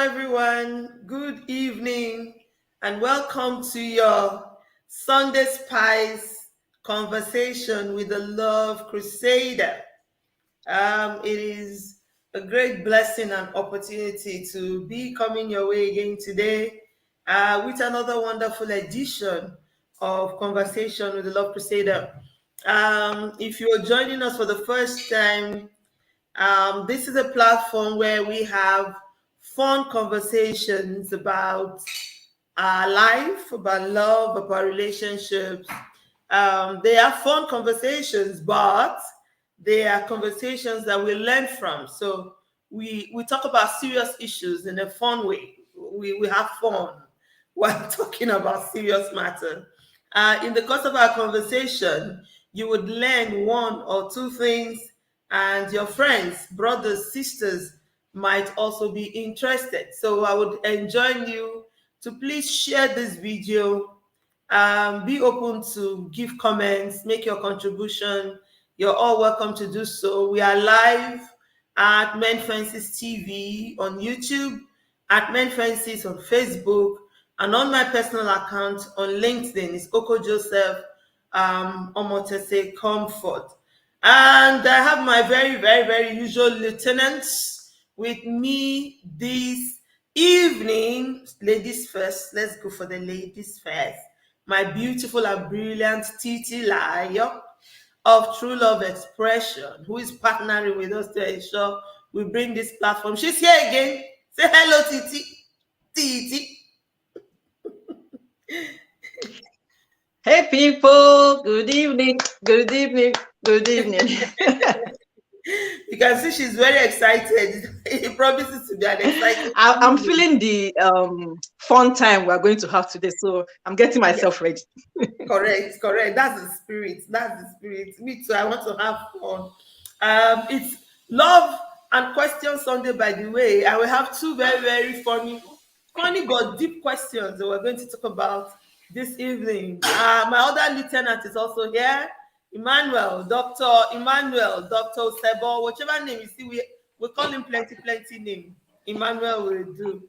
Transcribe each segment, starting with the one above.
everyone. Good evening, and welcome to your Sunday Spice conversation with the Love Crusader. It is a great blessing and opportunity to be coming your way again today with another wonderful edition of Conversation with the Love Crusader. If you're joining us for the first time, this is a platform where we have fun conversations about our life, about love, about relationships. They are fun conversations, but they are conversations that we learn from. So we talk about serious issues in a fun way. We have fun while talking about serious matter. In the course of our conversation, you would learn one or two things, and your friends, brothers, sisters might also be interested. So I would enjoin you to please share this video. Be open to give comments, make your contribution. You're all welcome to do so. We are live at Men Fences TV on YouTube, at Men Fences on Facebook, and on my personal account on LinkedIn. It's Coco Joseph Omotese Comfort. And I have my very, very, very usual lieutenants with me this evening. Ladies first. Let's go for the ladies first. My beautiful and brilliant Titi Layo of True Love Expression, who is partnering with us to ensure we bring this platform. She's here again. Say hello, Titi. Titi. Hey people, good evening, good evening, good evening. You can see she's very excited. It promises to be an exciting. I'm feeling the fun time we're going to have today, so I'm getting myself ready. Correct. That's the spirit. Me too. I want to have fun. It's Love and Question Sunday, by the way. I will have two very, very funny but deep questions that we're going to talk about this evening. My other lieutenant is also here, Dr. Emmanuel, Dr. Sebo, whichever name you see, we call him plenty name. Emmanuel will do.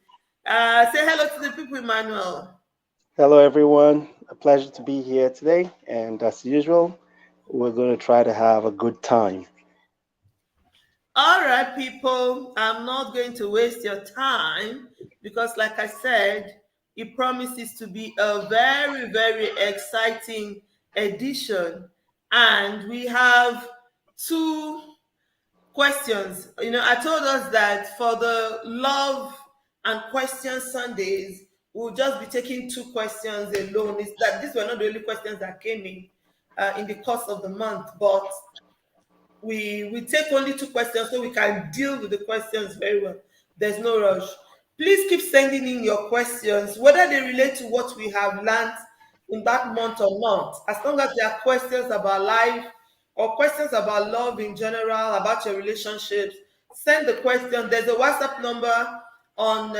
Say hello to the people, Emmanuel. Hello, everyone. A pleasure to be here today. And as usual, we're going to try to have a good time. All right, people, I'm not going to waste your time because, like I said, it promises to be a very, very exciting edition. And we have two questions. I told us that for the Love and Question Sundays, we'll just be taking two questions alone. It's that these were not the only questions that came in the course of the month, but we take only two questions so we can deal with the questions very well. There's no rush. Please keep sending in your questions, whether they relate to what we have learned in that month or not. As long as there are questions about life or questions about love in general, about your relationships, send the question. There's a WhatsApp number on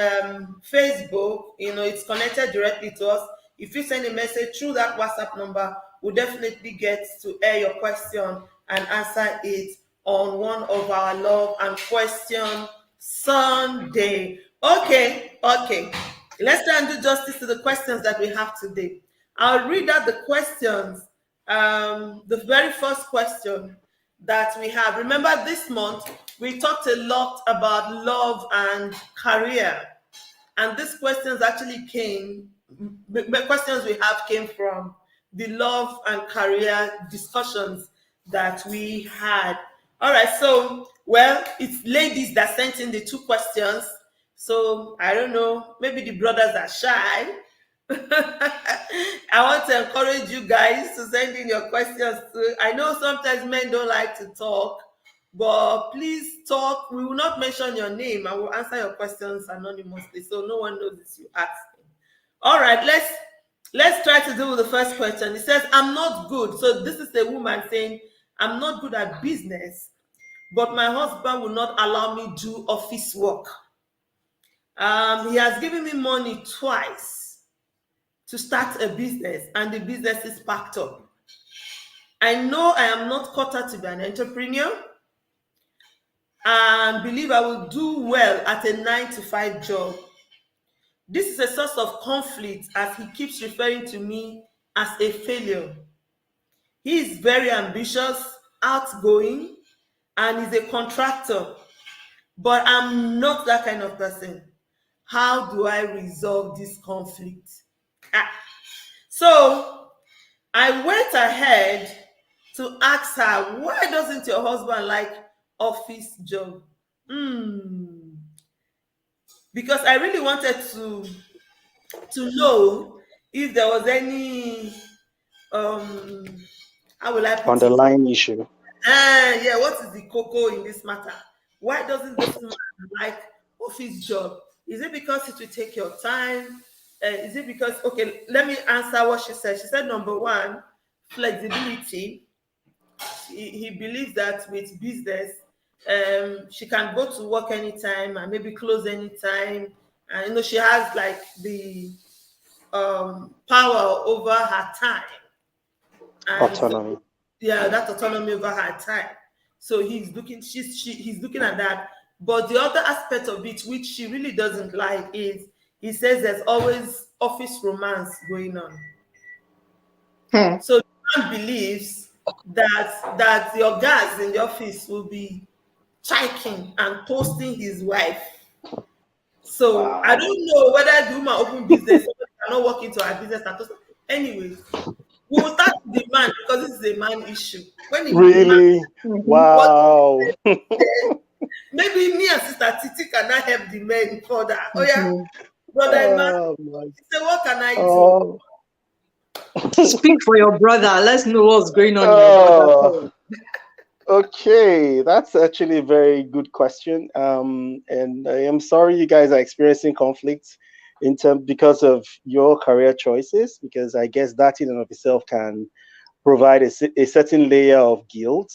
Facebook. It's connected directly to us. If you send a message through that WhatsApp number, we'll definitely get to air your question and answer it on one of our Love and Question Sunday. Okay. Let's try and do justice to the questions that we have today. I'll read out the questions. The very first question that we have. Remember, this month we talked a lot about love and career, and these questions actually came. The questions we have came from the love and career discussions that we had. All right, so it's ladies that sent in the two questions. So I don't know, maybe the brothers are shy. I want to encourage you guys to send in your questions too. I know sometimes men don't like to talk, but please talk. We will not mention your name. I will answer your questions anonymously, so no one knows it's you asking. All right, let's try to deal with the first question. It says, I'm not good. So this is a woman saying, I'm not good at business, but my husband will not allow me do office work. He has given me money twice to start a business, and the business is packed up. I know I am not cut out to be an entrepreneur. and believe I will do well at a 9 to 5 job. This is a source of conflict as he keeps referring to me as a failure. He is very ambitious, outgoing, and is a contractor, but I'm not that kind of person. How do I resolve this conflict? Ah. So I went ahead to ask her, why doesn't your husband like office job? Because I really wanted to know if there was any um how will I put it? Underlying issue. Yeah, what is the cocoa in this matter? Why doesn't this man like office job? Is it because it will take your time? Is it because, okay, let me answer what she said. She said, number one, flexibility. He believes that with business, she can go to work anytime and maybe close anytime. And she has like the power over her time. And Autonomy. yeah, that autonomy over her time. So he's looking, he's looking at that. But the other aspect of it, which she really doesn't like, is he says there's always office romance going on. So the man believes that your guys in the office will be chiking and toasting his wife. So Wow. I don't know whether the woman open business, somebody cannot walk into her business and toast. Anyways, we will start with the man because this is a man issue. When the Really? Wow. maybe me and Sister Titi cannot help the men further. Oh yeah, brother Emma, Oh, my. say what can I do? Oh. Speak for your brother. Let's know what's going on in your brother. Okay, that's actually a very good question. And I am sorry you guys are experiencing conflicts because of your career choices, because I guess that in and of itself can provide a certain layer of guilt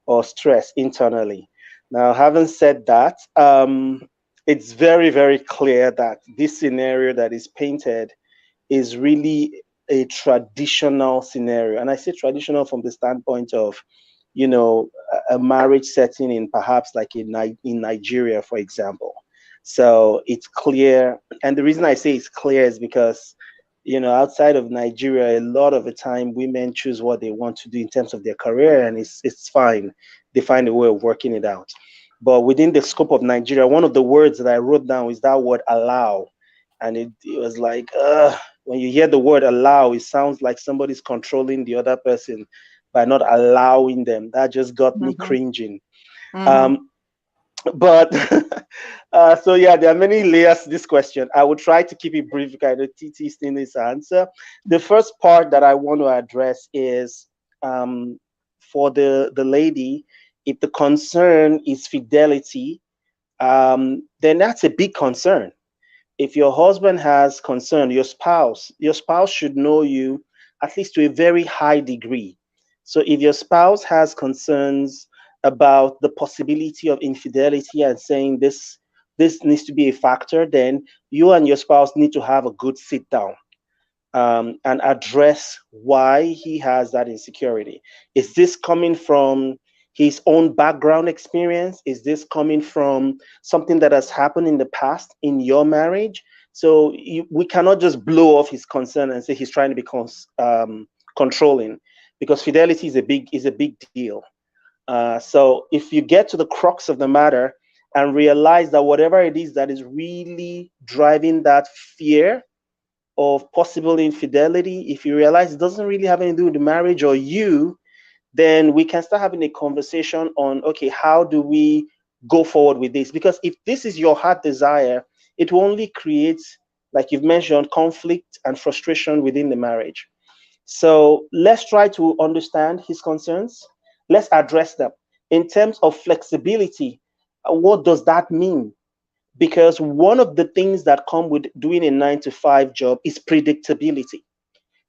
or stress internally. Now, having said that, it's very, very clear that this scenario that is painted is really a traditional scenario. And I say traditional from the standpoint of, a marriage setting in perhaps like in Nigeria, for example. So it's clear. And the reason I say it's clear is because, outside of Nigeria, a lot of the time women choose what they want to do in terms of their career, and it's fine. They find a way of working it out. But within the scope of Nigeria, one of the words that I wrote down is that word allow. And it was like, when you hear the word allow, it sounds like somebody's controlling the other person by not allowing them. That just got me cringing. But so yeah, there are many layers to this question. I will try to keep it brief. Kind of TT still needs to answer. The first part that I want to address is for the lady, if the concern is fidelity, then that's a big concern. If your husband has concern, your spouse should know you at least to a very high degree. So if your spouse has concerns about the possibility of infidelity and saying this needs to be a factor, then you and your spouse need to have a good sit down and address why he has that insecurity. Is this coming from his own background experience? Is this coming from something that has happened in the past in your marriage? So we cannot just blow off his concern and say he's trying to become controlling, because fidelity is a big deal. So if you get to the crux of the matter and realize that whatever it is that is really driving that fear of possible infidelity, if you realize it doesn't really have anything to do with the marriage or you, then we can start having a conversation on, okay, how do we go forward with this? Because if this is your heart desire, it will only create, like you've mentioned, conflict and frustration within the marriage. So let's try to understand his concerns. Let's address them. In terms of flexibility, what does that mean? Because one of the things that come with doing a 9 to 5 job is predictability.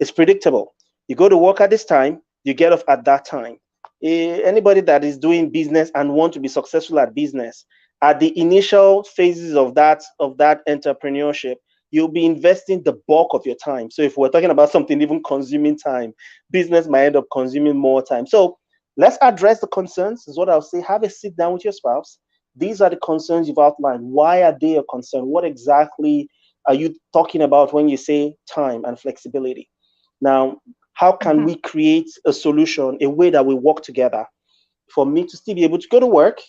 It's predictable. You go to work at this time, you get off at that time. Anybody that is doing business and want to be successful at business, at the initial phases of that entrepreneurship, you'll be investing the bulk of your time. So if we're talking about something even consuming time, business might end up consuming more time. So let's address the concerns, is what I'll say. Have a sit down with your spouse these are the concerns you've outlined. Why are they a concern? What exactly are you talking about when you say time and flexibility? Now, how can we create a solution, a way that we work together for me to still be able to go to work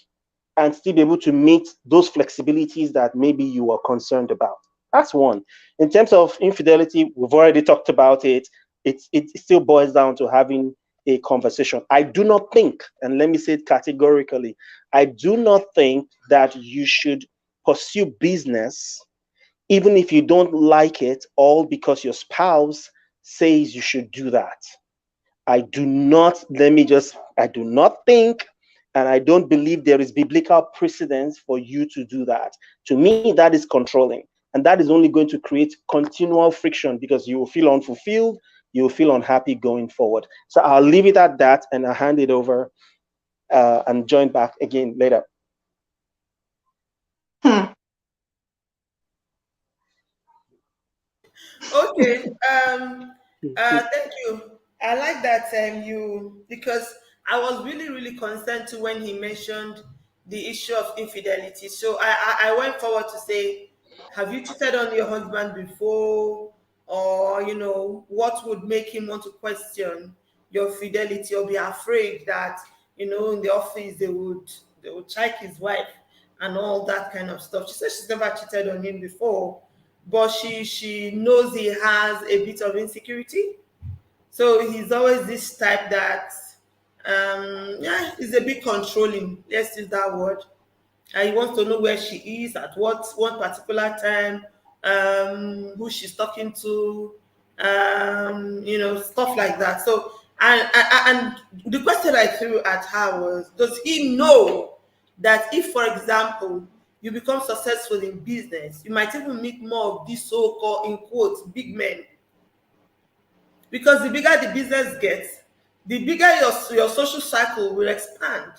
and still be able to meet those flexibilities that maybe you are concerned about? That's one. In terms of infidelity, we've already talked about it. It still boils down to having a conversation. I do not think, and let me say it categorically, I do not think that you should pursue business even if you don't like it, all because your spouse says you should do that. I do not think, and I don't believe there is biblical precedence for you to do that. To me, that is controlling. And that is only going to create continual friction because you will feel unfulfilled, you will feel unhappy going forward. So I'll leave it at that and I'll hand it over and join back again later. Okay. Thank you. I like that because I was really, really concerned too when he mentioned the issue of infidelity. So I went forward to say, have you cheated on your husband before? Or, what would make him want to question your fidelity or be afraid that, in the office they would check his wife and all that kind of stuff. She said she's never cheated on him before, but she knows he has a bit of insecurity. So he's always this type that yeah, he's a bit controlling. Let's use that word. And he wants to know where she is at what one particular time, who she's talking to, stuff like that. So and the question I threw at her was, does he know that if, for example, you become successful in business, you might even meet more of these so-called, in quotes, big men, because the bigger the business gets, the bigger your social cycle will expand.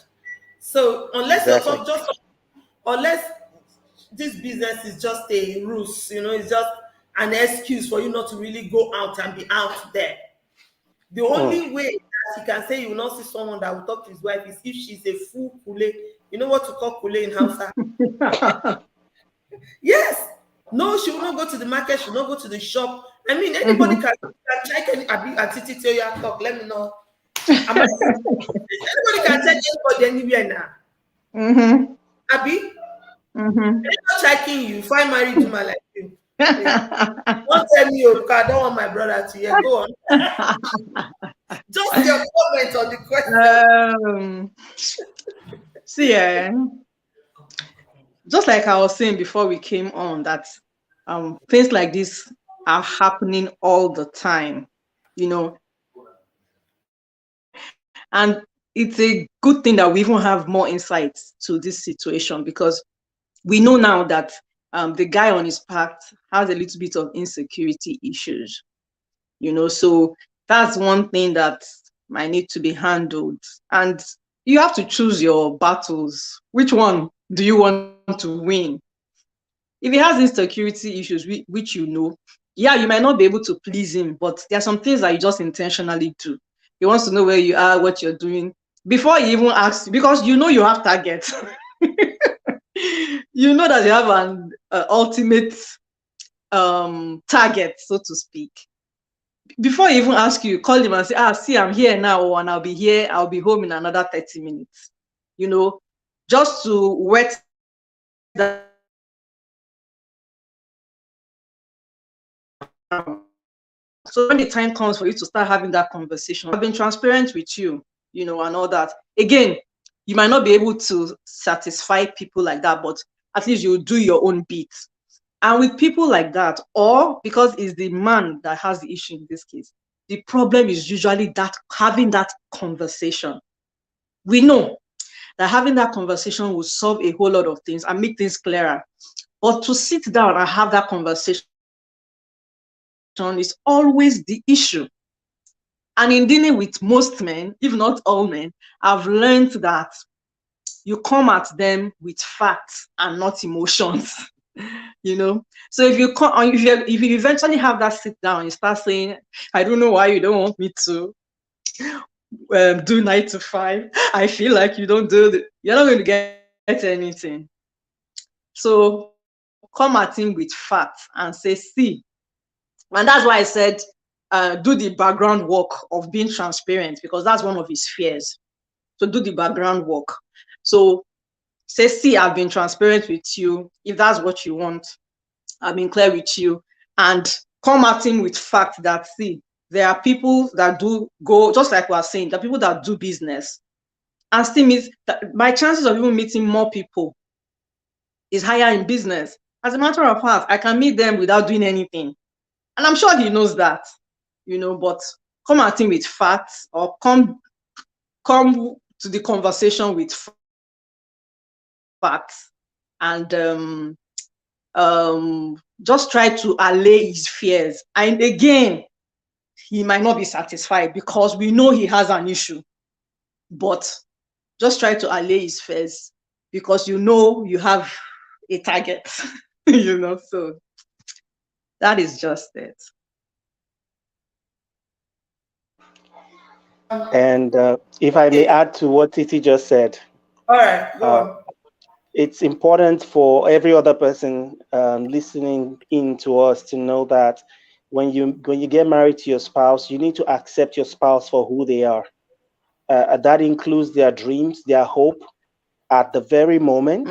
So Exactly. unless this business is just a ruse, it's just an excuse for you not to really go out and be out there. The only way that he can say you will not see someone that will talk to his wife is if she's a full kule. You know what to call kule in Hausa? Yes. No, she will not go to the market. She will not go to the shop. I mean, anybody can check any Titi tell you talk. Let me know. Anybody can check anybody anywhere now. Abi, they're not checking you. If I married Juma like you, don't tell me because I don't want my brother to hear. Go on. Just your comment on the question. See, just like I was saying before we came on, that things like this are happening all the time, and it's a good thing that we even have more insights to this situation, because we know now that the guy on his part has a little bit of insecurity issues, so that's one thing that might need to be handled. And you have to choose your battles. Which one do you want to win? If he has insecurity issues, which yeah, you might not be able to please him, but there are some things that you just intentionally do. He wants to know where you are, what you're doing, before he even asks, because you have targets. You know that you have an ultimate target, so to speak. Before he even asks you, call him and say, see, I'm here now, and I'll be home in another 30 minutes. Just to wet that. So when the time comes for you to start having that conversation, I've been transparent with you, and all that. Again, you might not be able to satisfy people like that, but at least you do your own bit. And with people like that, or because it's the man that has the issue in this case, the problem is usually that having that conversation. We know that having that conversation will solve a whole lot of things and make things clearer. But to sit down and have that conversation is always the issue. And in dealing with most men, if not all men, I've learned that you come at them with facts and not emotions. So if you eventually have that sit down, you start saying, I don't know why you don't want me to do 9 to 5. I feel like you don't do it. You're not going to get anything. So come at him with facts and say, see. And that's why I said, do the background work of being transparent, because that's one of his fears. So do the background work. So say, see, I've been transparent with you. If that's what you want, I've been clear with you. And come at him with fact that, see, there are people that do go, just like we are saying, there are people that do business and still meet, my chances of even meeting more people is higher in business. As a matter of fact, I can meet them without doing anything. And I'm sure he knows that, but come at him with facts, or come to the conversation with facts, and just try to allay his fears. And again, he might not be satisfied because we know he has an issue, but just try to allay his fears because you have a target, so that is just it. And if I may add to what Titi just said. All right, go on. It's important for every other person listening in to us to know that when you get married to your spouse, you need to accept your spouse for who they are. That includes their dreams, their hope at the very moment,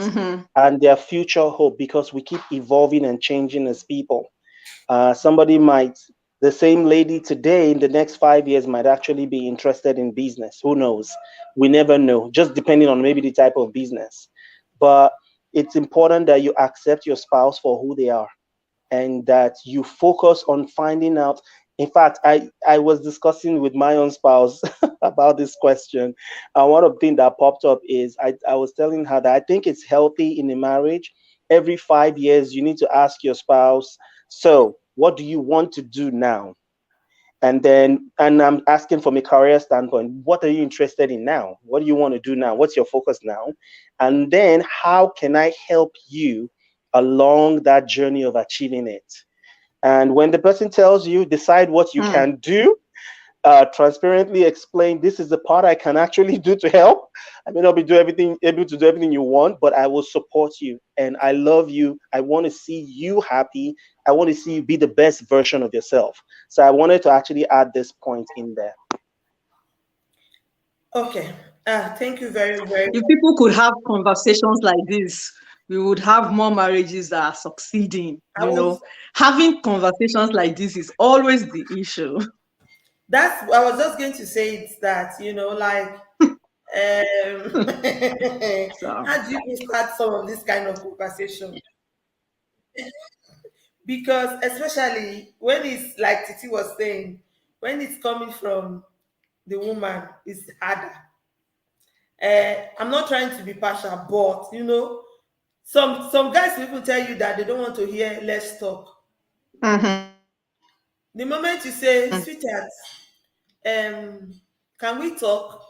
and their future hope, because we keep evolving and changing as people. The same lady today in the next 5 years might actually be interested in business. Who knows? We never know, just depending on maybe the type of business. But it's important that you accept your spouse for who they are and that you focus on finding out. In fact, I was discussing with my own spouse about this question. And one of the things that popped up is I was telling her that I think it's healthy in a marriage. Every 5 years, you need to ask your spouse, so what do you want to do now? And I'm asking from a career standpoint, what are you interested in now? What do you want to do now? What's your focus now? And then how can I help you along that journey of achieving it? And when the person tells you, decide what you can do, transparently explain, this is the part I can actually do to help. I may not be able to do everything you want, but I will support you. And I love you. I want to see you happy. I want to see you be the best version of yourself. So I wanted to actually add this point in there. Okay. Thank you very, very much. If people could have conversations like this, we would have more marriages that are succeeding. Having conversations like this is always the issue. I was just going to say it's that, how do you start some of this kind of conversation? Because especially when it's like Titi was saying, when it's coming from the woman, it's harder. I'm not trying to be partial, but some guys will even tell you that they don't want to hear let's talk. The moment you say, sweetheart, can we talk?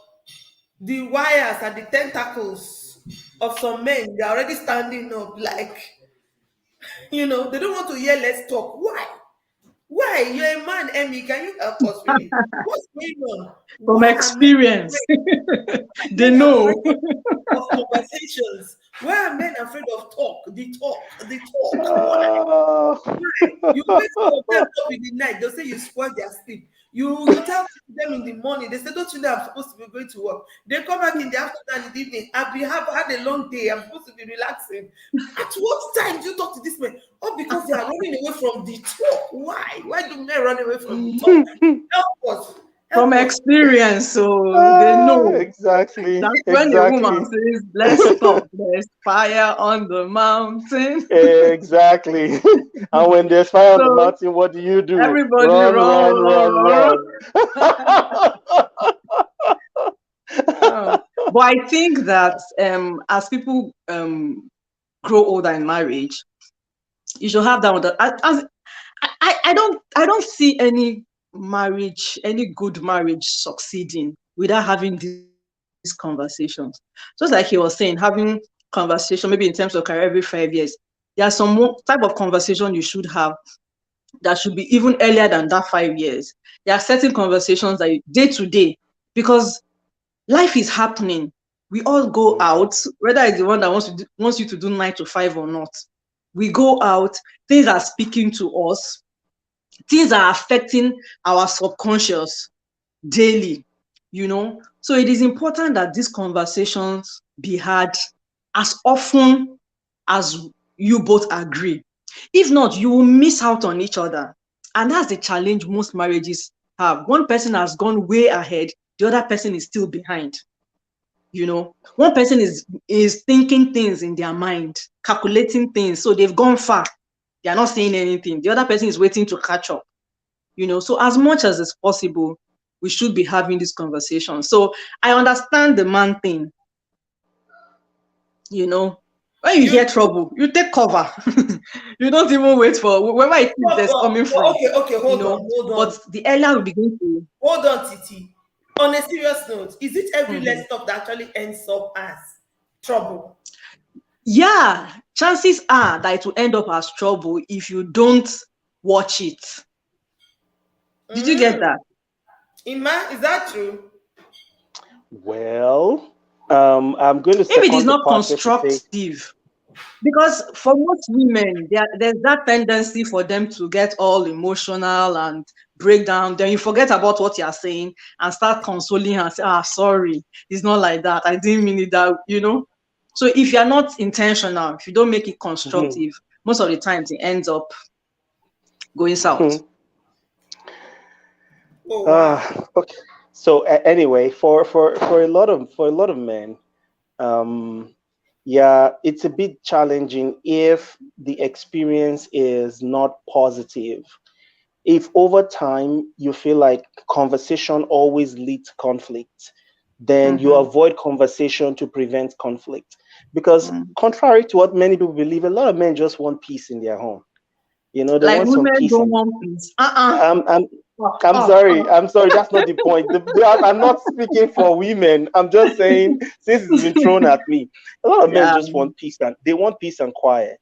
The wires and the tentacles of some men, they're already standing up like, they don't want to hear let's talk. Why? You're a man, Emmy. Can you help us really? What's going on? From experience, they know. Of conversations. Why are men afraid of talk? The talk. Why? You wake them up in the night. They'll say you spoil their sleep. You tell them in the morning. They say, don't you know I'm supposed to be going to work? They come back in the afternoon and the evening. I've had a long day. I'm supposed to be relaxing. At what time do you talk to this man? Oh, because they are running away from the talk. Why? Why do men run away from the talk? Help us. From experience, so they know exactly. That's when the woman says, let's talk, there's fire on the mountain. Exactly. And when there's fire on the mountain, what do you do? Everybody run. But I think that as people grow older in marriage, you should have that. I don't see any good marriage succeeding without having these conversations. Just like he was saying, having conversation maybe in terms of career every 5 years. There are some type of conversation you should have that should be even earlier than that 5 years. There are certain conversations that day to day, because life is happening. We all go out, whether it's the one that wants you to do 9 to 5 or not. We go out, things are speaking to us, things are affecting our subconscious daily, you know. So it is important that these conversations be had as often as you both agree. If not, you will miss out on each other. And that's the challenge most marriages have. One person has gone way ahead, the other person is still behind. You know, one person is thinking things in their mind, calculating things, so they've gone far. They are not saying anything. The other person is waiting to catch up. You know, so as much as it's possible, we should be having this conversation. So I understand the man thing. You know, when you hear trouble, you take cover. You don't even wait for wherever it is that's coming from. Okay, hold on. But the earlier we begin to hold on, Titi. On a serious note, is it every let's talk that actually ends up as trouble? Yeah, chances are that it will end up as trouble if you don't watch it. Did you get that? Ima, is that true? Well, I'm going to. If it is not constructive, because for most women, there's that tendency for them to get all emotional and break down. Then you forget about what you're saying and start consoling and say, sorry, it's not like that. I didn't mean it that, you know. So if you're not intentional, if you don't make it constructive, most of the times it ends up going south. Okay. So anyway, for a lot of men, yeah, it's a bit challenging if the experience is not positive. If over time you feel like conversation always leads to conflict, then you avoid conversation to prevent conflict. Because contrary to what many people believe, a lot of men just want peace in their home. You know, they want some peace. Don't want peace. I'm sorry. That's not the point. I'm not speaking for women. I'm just saying, since it's been thrown at me, a lot of men just want peace, and they want peace and quiet.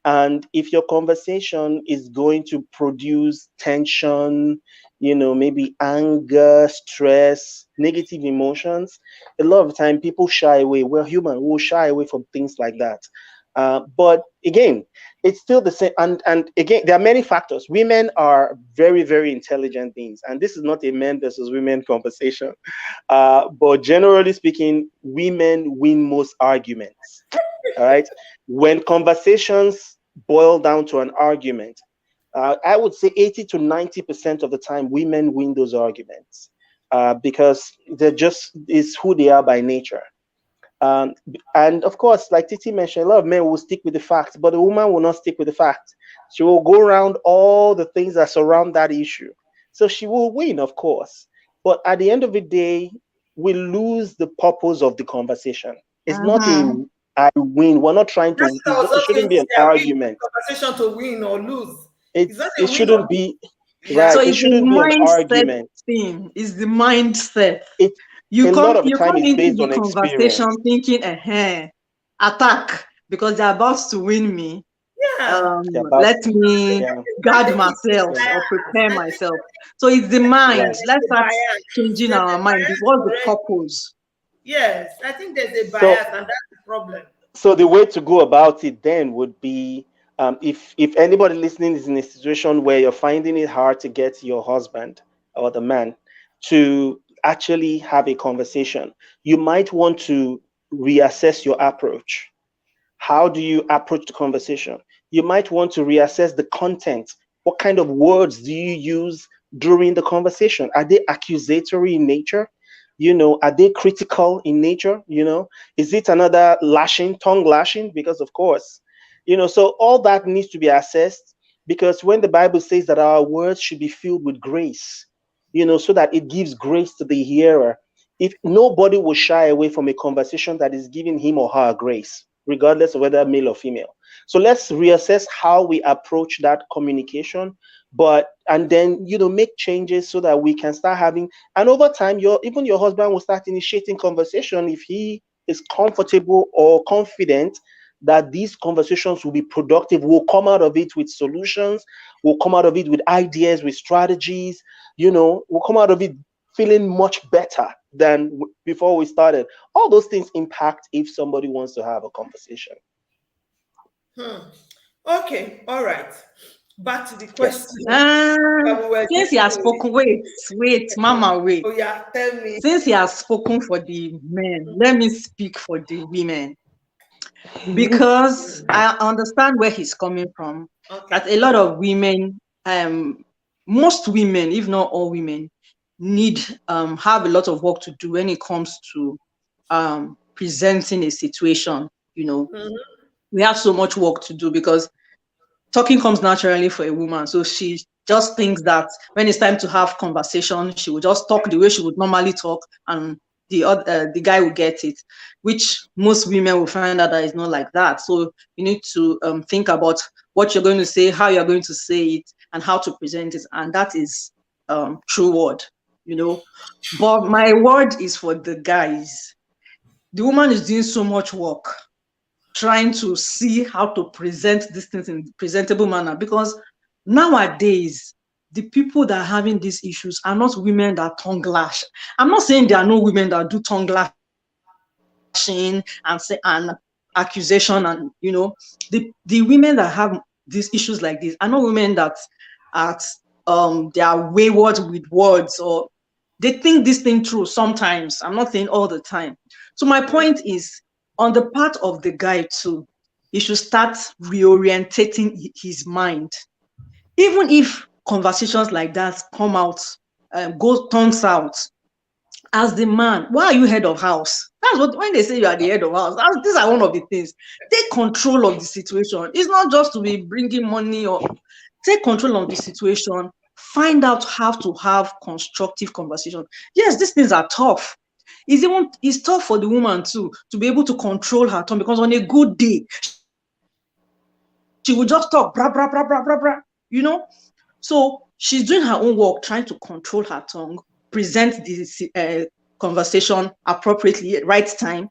And if your conversation is going to produce tension, you know, maybe anger, stress, negative emotions, a lot of the time people shy away. We're human. We'll shy away from things like that. But again, it's still the same. And again, there are many factors. Women are very, very intelligent beings. And this is not a men versus women conversation. But generally speaking, women win most arguments. All right. When conversations boil down to an argument, I would say 80 to 90% of the time, women win those arguments because they're just is who they are by nature. And of course, like Titi mentioned, a lot of men will stick with the facts, but a woman will not stick with the facts. She will go around all the things that surround that issue. So she will win, of course. But at the end of the day, we lose the purpose of the conversation. It's not I win. We're not trying to. It shouldn't be an argument. Conversation to win or lose. It shouldn't be. Right. So it shouldn't be an argument. Thing. It's the mindset. You come into the conversation thinking, attack, because they're about to win me. Let me guard myself or prepare myself. So it's the mind. Yes. Let's start changing our mind. What's the purpose? Yes, I think there's a bias, and that's the problem. So the way to go about it then would be, if anybody listening is in a situation where you're finding it hard to get your husband or the man to actually have a conversation, you might want to reassess your approach. How do you approach the conversation? You might want to reassess the content. What kind of words do you use during the conversation? Are they accusatory in nature? You know, are they critical in nature? You know, is it another tongue lashing? Because of course, you know, so all that needs to be assessed, because when the Bible says that our words should be filled with grace, you know, so that it gives grace to the hearer. If nobody will shy away from a conversation that is giving him or her grace, regardless of whether male or female. So let's reassess how we approach that communication, and then, you know, make changes so that we can start having, and over time, even your husband will start initiating conversation if he is comfortable or confident that these conversations will be productive. We'll come out of it with solutions. We'll come out of it with ideas, with strategies. You know, we'll come out of it feeling much better than before we started. All those things impact if somebody wants to have a conversation. Okay, all right. Back to the Yes. question. that we were Since he has dealing with. spoken, wait, Mama, wait. Oh yeah, tell me. Since he has spoken for the men, let me speak for the women. Because I understand where he's coming from. Okay. That a lot of women, most women, if not all women, have a lot of work to do when it comes to presenting a situation. You know, we have so much work to do because talking comes naturally for a woman. So she just thinks that when it's time to have conversation, she will just talk the way she would normally talk, and the guy will get it, which most women will find out that it's not like that. So you need to think about what you're going to say, how you're going to say it, and how to present it. And that is true word, you know. But my word is for the guys. The woman is doing so much work trying to see how to present these things in a presentable manner, because nowadays the people that are having these issues are not women that tongue lash. I'm not saying there are no women that do tongue lashing and accusation, and you know, the women that have these issues like this are not women that they are wayward with words, or they think this thing through sometimes. I'm not saying all the time. So my point is, on the part of the guy too, he should start reorientating his mind. Even if conversations like that come out, turns out, as the man, why are you head of house? That's what, when they say you are the head of house, these are one of the things. Take control of the situation. It's not just to be bringing money, or take control of the situation. Find out how to have constructive conversation. Yes, these things are tough. It's tough for the woman too to be able to control her tongue, because on a good day, she will just talk, blah, blah, blah, blah, blah, blah, you know? So she's doing her own work, trying to control her tongue, present the conversation appropriately at right time.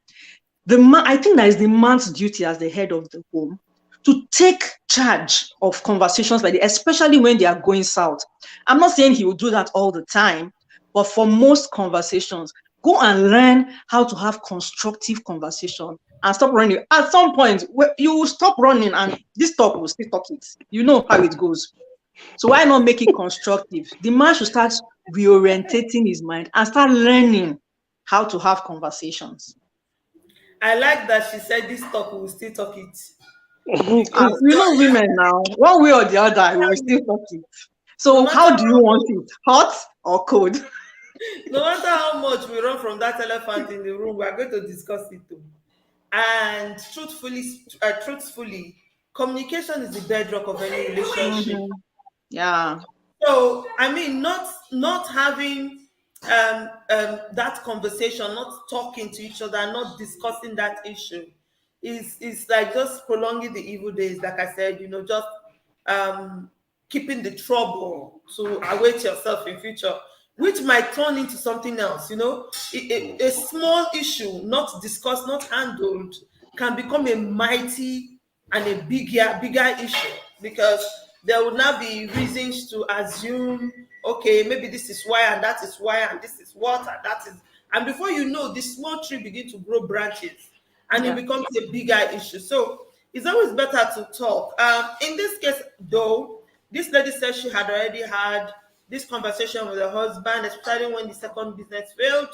I think that is the man's duty as the head of the home to take charge of conversations like this, especially when they are going south. I'm not saying he will do that all the time, but for most conversations, go and learn how to have constructive conversation and stop running. At some point, you will stop running and this talk will still talk it. You know how it goes. So why not make it constructive? The man should start reorientating his mind and start learning how to have conversations. I like that she said this talk will still talk it. You know, women now, one way or the other, we will still talk it. So how do you want it? Hot or cold? No matter how much we run from that elephant in the room, we are going to discuss it too. And truthfully, communication is the bedrock of any relationship. Yeah. So I mean, not having that conversation, not talking to each other, not discussing that issue is like just prolonging the evil days. Like I said, you know, just keeping the trouble to await yourself in future, which might turn into something else. You know, a small issue not discussed, not handled, can become a mighty and a bigger issue, because there will now be reasons to assume, okay, maybe this is why, and that is why, and this is what, and that is, and before you know, the small tree begin to grow branches, and it becomes a bigger issue. So it's always better to talk. In this case, though, this lady said she had already had this conversation with her husband, especially when the second business failed,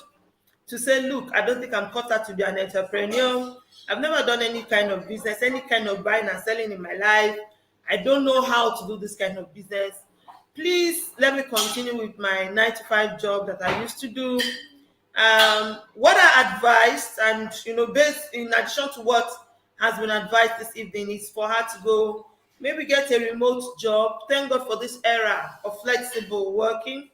to say, look, I don't think I'm cut out to be an entrepreneur. I've never done any kind of business, any kind of buying and selling in my life. I don't know how to do this kind of business. Please let me continue with my 9-to-5 job that I used to do. What I advised, and you know, based in addition to what has been advised this evening, is for her to go maybe get a remote job. Thank God for this era of flexible working.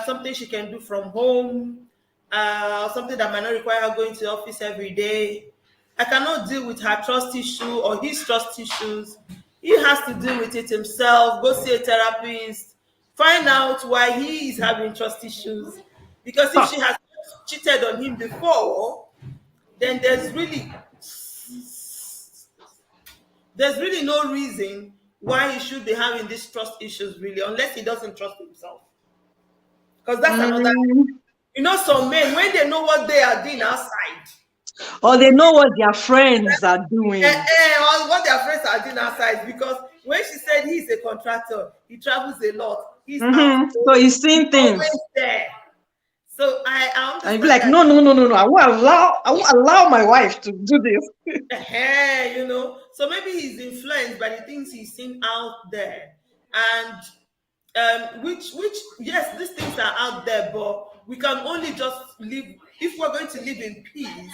Something she can do from home, something that might not require her going to the office every day. I cannot deal with her trust issue or his trust issues. He has to deal with it himself, go see a therapist, find out why he is having trust issues. Because if she has cheated on him before, then there's really no reason why he should be having these trust issues, really, unless he doesn't trust himself. Because that's another. You know, some men, when they know what they are doing outside, Or they know what their friends are doing. or what their friends are doing outside, because when she said he's a contractor, he travels a lot. He's out, So he's seeing things. always there. So I And understand you'd be like, that, no. I won't allow my wife to do this. you know. So maybe he's influenced by the things he's seen out there, and which yes, these things are out there, but we can only just live if we're going to live in peace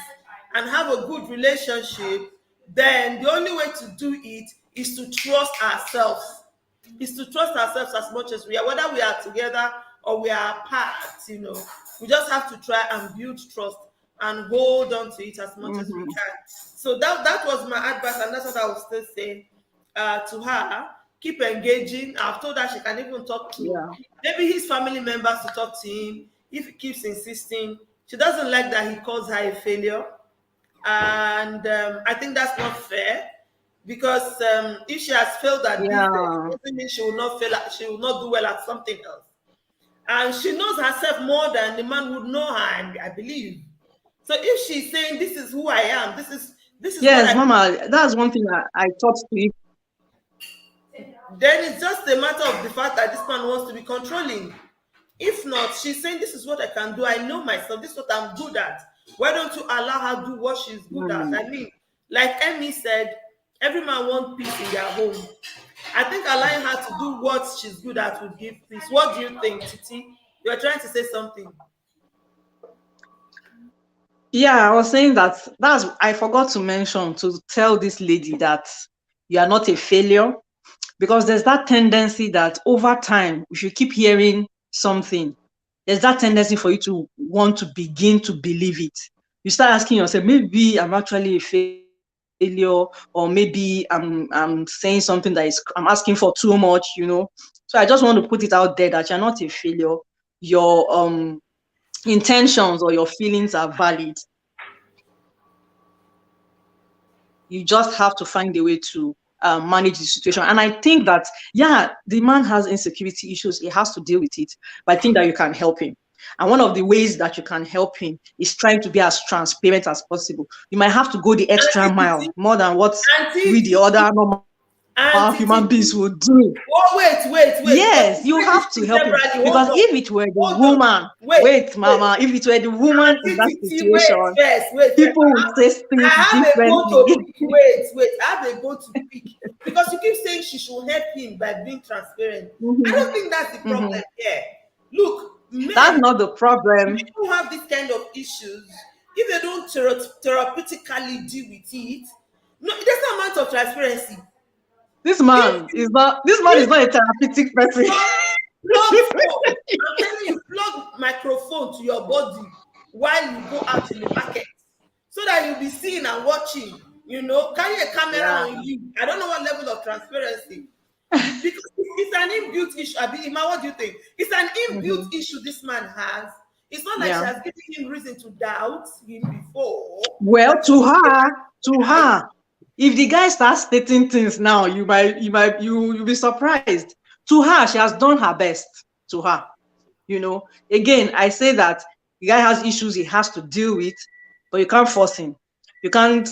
and have a good relationship. Then the only way to do it is to trust ourselves. Is to trust ourselves as much as we are, whether we are together or we are apart. You know, we just have to try and build trust and hold on to it as much as we can. So that was my advice, and that's what I will still say to her. Keep engaging. I've told her she can even talk to maybe his family members to talk to him if he keeps insisting. She doesn't like that he calls her a failure, and I think that's not fair, because if she has failed at this, it doesn't mean she will not fail. She will not do well at something else, and she knows herself more than the man would know her. I believe. So if she's saying, "This is who I am," this is yes, Mama. That's one thing I taught to you. Then it's just a matter of the fact that this man wants to be controlling. If not, she's saying, "This is what I can do. I know myself. This is what I'm good at. Why don't you allow her to do what she's good at?" I mean, like Emmy said, every man wants peace in their home. I think allowing her to do what she's good at would give peace. What do you think, Titi? You're trying to say something. Yeah, I was saying that's I forgot to mention, to tell this lady that you are not a failure, because there's that tendency that over time, if you keep hearing something, there's that tendency for you to want to begin to believe it. You start asking yourself, maybe I'm actually a failure, or maybe I'm saying something that I'm asking for too much, you know. So I just want to put it out there that you're not a failure. Your intentions or your feelings are valid. You just have to find a way to manage the situation. And I think that, yeah, the man has insecurity issues. He has to deal with it. But I think that you can help him. And one of the ways that you can help him is trying to be as transparent as possible. You might have to go the extra mile, more than what we, the other normal human beings would do. Oh, wait. Yes, you have to help him. Because if it were the woman, wait, Mama, if it were the woman in that situation, people would say things differently. Wait, I have a go to pick. Because you keep saying she should help him by being transparent. I don't think that's the problem here. Look, that's not the problem. People have this kind of issues. If they don't therapeutically deal with it, no, there's no amount of transparency. This man is not a therapeutic person. I'm telling you, plug microphone to your body while you go out in the market, so that you'll be seeing and watching. You know, carry a camera on you. I don't know what level of transparency. Because it's an inbuilt issue. Ima, what do you think? It's an inbuilt issue this man has. It's not like she has given him reason to doubt him before. Well, to her. If the guy starts stating things now, you'll be surprised. To her, she has done her best. To her, you know. Again, I say that the guy has issues he has to deal with, but you can't force him. You can't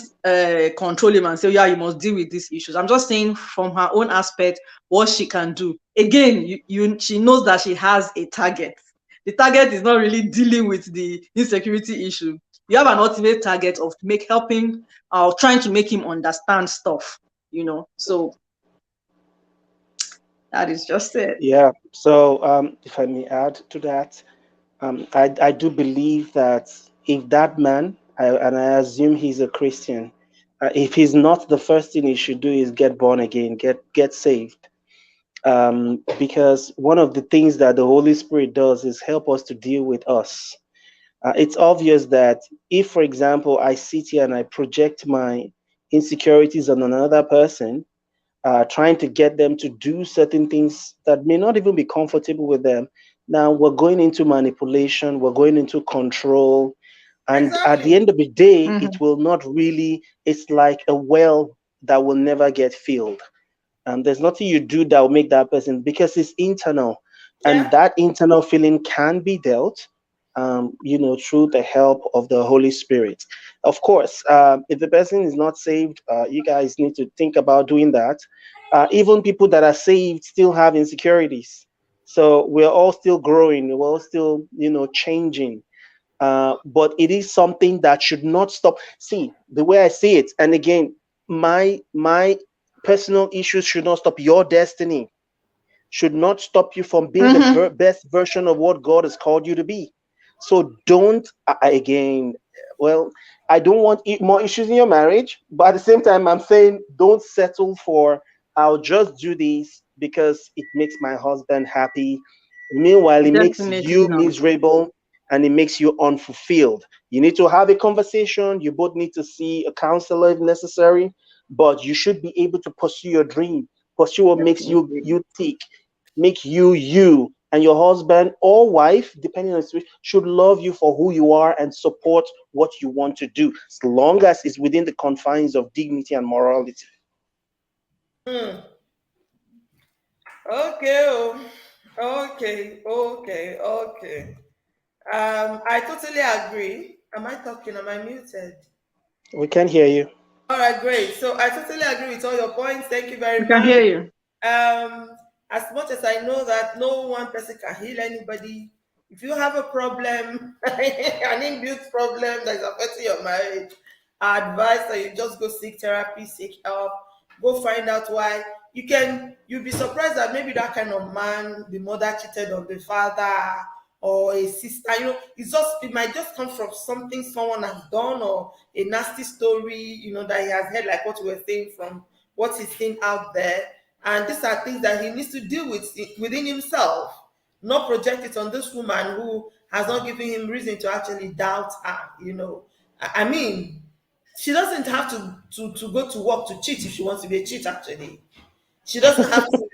control him and say, "Yeah, you must deal with these issues." I'm just saying from her own aspect what she can do. Again, she knows that she has a target. The target is not really dealing with the insecurity issue. You have an ultimate target of helping or trying to make him understand stuff, you know. So that is just it. Yeah. So if I may add to that, I do believe that if that man, and I assume he's a Christian, if he's not, the first thing he should do is get born again, get saved. Because one of the things that the Holy Spirit does is help us to deal with us. It's obvious that if, for example, I sit here and I project my insecurities on another person, trying to get them to do certain things that may not even be comfortable with them, now we're going into manipulation, we're going into control. And at the end of the day, it will not really, it's like a well that will never get filled. There's nothing you do that will make that person, because it's internal. And that internal feeling can be dealt. through the help of the Holy Spirit. Of course, if the person is not saved, you guys need to think about doing that. Even people that are saved still have insecurities. So we're all still growing, we're all still, changing. But it is something that should not stop. See, the way I see it, and again, my personal issues should not stop your destiny, should not stop you from being the best version of what God has called you to be. So don't, again, well, I don't want more issues in your marriage, but at the same time, I'm saying don't settle for, I'll just do this because it makes my husband happy. Meanwhile, it makes Definitely you not. miserable and it makes you unfulfilled. You need to have a conversation. You both need to see a counselor if necessary, but you should be able to pursue your dream, pursue what makes you tick, make you, and your husband or wife, depending on the situation, should love you for who you are and support what you want to do, as long as it's within the confines of dignity and morality. Okay. I totally agree. Am I talking? Am I muted? We can hear you. All right, great. So I totally agree with all your points. Thank you very I can much. hear you. As much as I know that no one person can heal anybody, if you have a problem, an inbuilt problem that is affecting your marriage, I advise that you just go seek therapy, seek help, go find out why. You'll be surprised that maybe that kind of man, the mother cheated on the father or a sister, it might just come from something someone has done or a nasty story, that he has heard, like what we were saying, from what he's seen out there. And these are things that he needs to deal with within himself, not project it on this woman who has not given him reason to actually doubt her. I mean, she doesn't have to go to work to cheat if she wants to be a cheat, actually. She doesn't have to,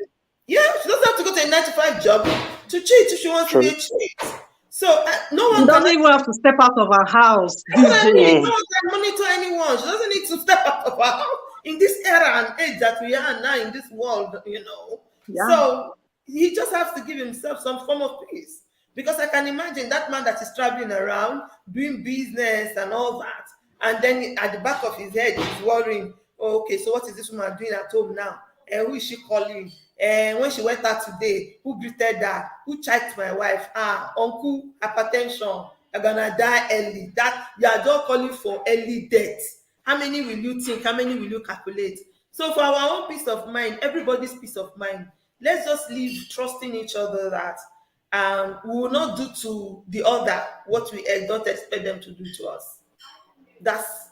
she doesn't have to go to a 9 to 5 job to cheat if she wants to be a cheat. So no one She can doesn't even have to step out of her house that's these what I mean. days. No one can monitor anyone. She doesn't need to step out of her house in this era and age that we are now in this world, Yeah. So he just has to give himself some form of peace. Because I can imagine that man that is traveling around, doing business and all that, and then at the back of his head, he's worrying, oh, okay, so what is this woman doing at home now? And who is she calling? And when she went out today, who greeted her? Who checked my wife? Uncle, hypertension. You're gonna die early. That you are just calling for early death. How many will you think? How many will you calculate? So for our own peace of mind, everybody's peace of mind, let's just live trusting each other that we will not do to the other what we don't expect them to do to us. That's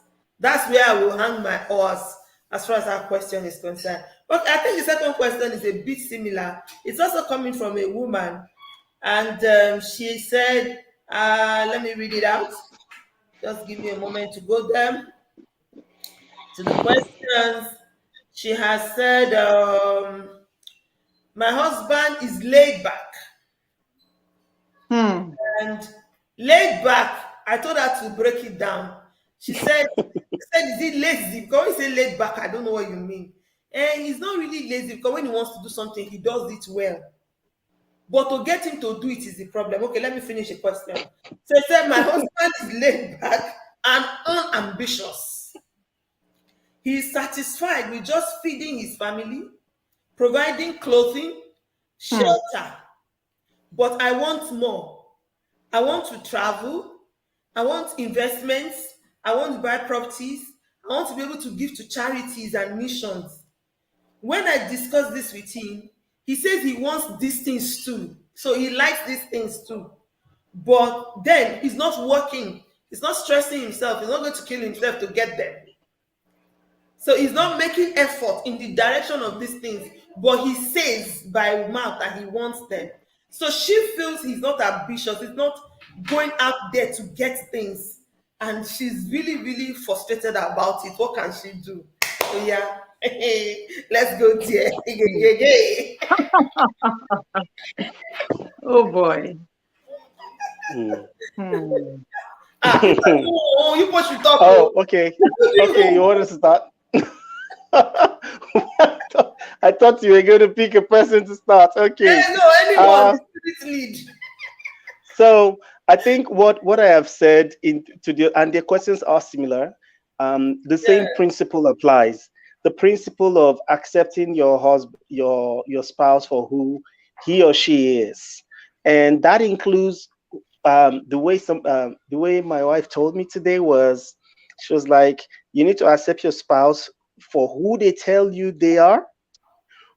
where I will hang my horse as far as that question is concerned. But I think the second question is a bit similar. It's also coming from a woman, and she said, let me read it out. Just give me a moment to go there to the questions. She has said, my husband is laid back. And laid back, I told her to break it down. She said, is he lazy? Because when you say laid back, I don't know what you mean. And he's not really lazy, because when he wants to do something, he does it well. But to get him to do it is the problem. Okay, let me finish the question. So he said, my husband is laid back and unambitious. He is satisfied with just feeding his family, providing clothing, shelter. But I want more. I want to travel. I want investments. I want to buy properties. I want to be able to give to charities and missions. When I discuss this with him, he says he wants these things too. So he likes these things too. But then he's not working. He's not stressing himself. He's not going to kill himself to get them. So he's not making effort in the direction of these things. But he says by mouth that he wants them. So she feels he's not ambitious. He's not going out there to get things. And she's really, really frustrated about it. What can she do? So yeah, let's go there. Oh boy. You push should talk. Oh, okay. Okay, you want to start? I thought you were going to pick a person to start. Okay. No, anyone. Lead. So I think what I have said and their questions are similar. The Yeah. same principle applies. The principle of accepting your husband, your spouse for who he or she is, and that includes the way my wife told me today was, she was like, you need to accept your spouse for who they tell you they are,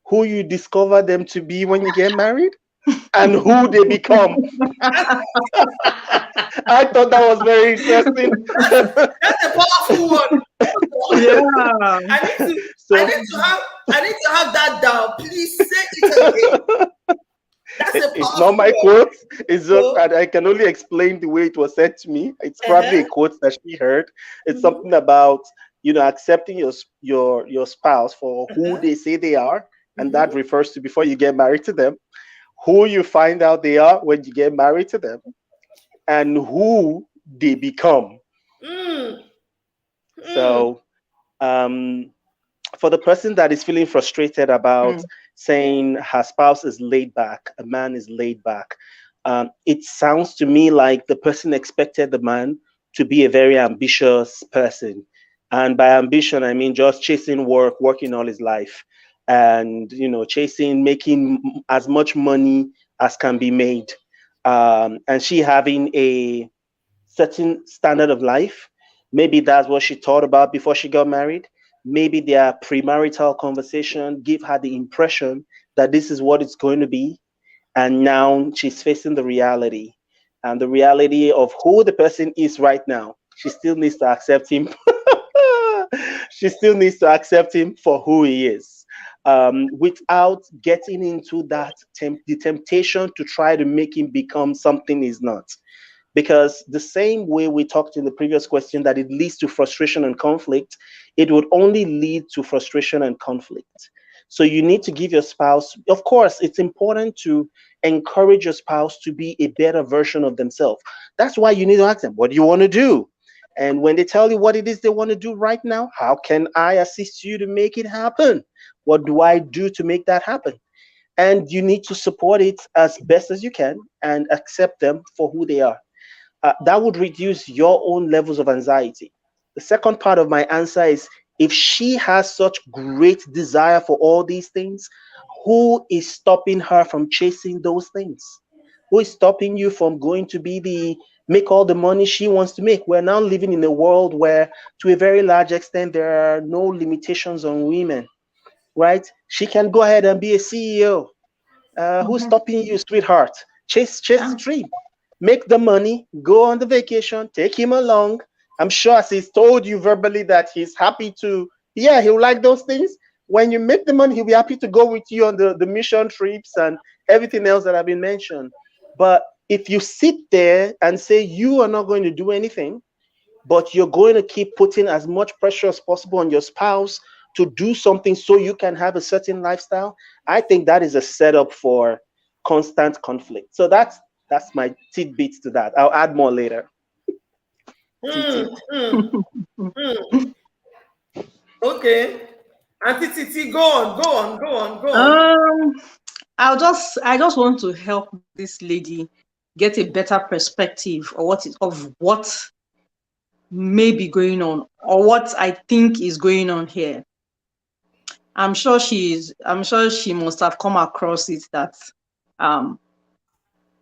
who you discover them to be when you get married, and who they become. I thought that was very interesting. That's a powerful one. Yeah. I need to I So need to have I need to have that down. Please say it again. That's a it's not powerful my one. quote. It's just So, that I can only explain the way it was said to me. It's probably a uh-huh. quote that she heard. It's Mhm. something about, accepting your spouse for who Uh-huh. they say they are, and that Mhm. refers to before you get married to them, who you find out they are when you get married to them, and who they become. Mm. Mm. So, um, for the person that is feeling frustrated about Mm, saying her spouse is laid back, a man is laid back, it sounds to me like the person expected the man to be a very ambitious person. And by ambition, I mean just chasing work, working all his life, and chasing making as much money as can be made. And she having a certain standard of life. Maybe that's what she thought about before she got married. Maybe their premarital conversation give her the impression that this is what it's going to be. And now she's facing the reality. And the reality of who the person is right now. She still needs to accept him. She still needs to accept him for who he is. Without getting into the temptation to try to make him become something he's not, because the same way we talked in the previous question that it leads to frustration and conflict, it would only lead to frustration and conflict. So you need to give your spouse, of course, it's important to encourage your spouse to be a better version of themselves. That's why you need to ask them, what do you want to do? And when they tell you what it is they want to do right now, how can I assist you to make it happen? What do I do to make that happen? And you need to support it as best as you can and accept them for who they are. That would reduce your own levels of anxiety. The second part of my answer is, if she has such great desire for all these things, who is stopping her from chasing those things? Who is stopping you from going to be make all the money she wants to make? We're now living in a world where, to a very large extent, there are no limitations on women, right? She can go ahead and be a CEO. Who's mhm. stopping you, sweetheart? Chase Yeah. the dream. Make the money, go on the vacation, take him along. I'm sure as he's told you verbally that he's happy to, yeah, he'll like those things. When you make the money, he'll be happy to go with you on the mission trips and everything else that have been mentioned. But if you sit there and say you are not going to do anything, but you're going to keep putting as much pressure as possible on your spouse to do something so you can have a certain lifestyle, I think that is a setup for constant conflict. So that's my tidbits to that. I'll add more later. Mm. TT. Mm. Mm. Okay. Auntie Titi, go on, go on, go on, go on. Um, I just want to help this lady get a better perspective of what may be going on, or what I think is going on here. I'm sure she must have come across it that um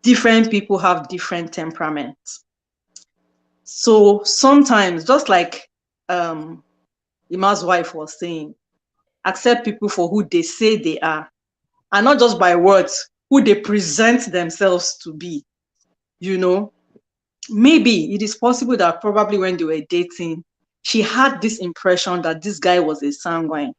different people have different temperaments. So sometimes, just like Ima's wife was saying, accept people for who they say they are, and not just by words, who they present themselves to be. You know, maybe it is possible that probably when they were dating, she had this impression that this guy was a sanguine,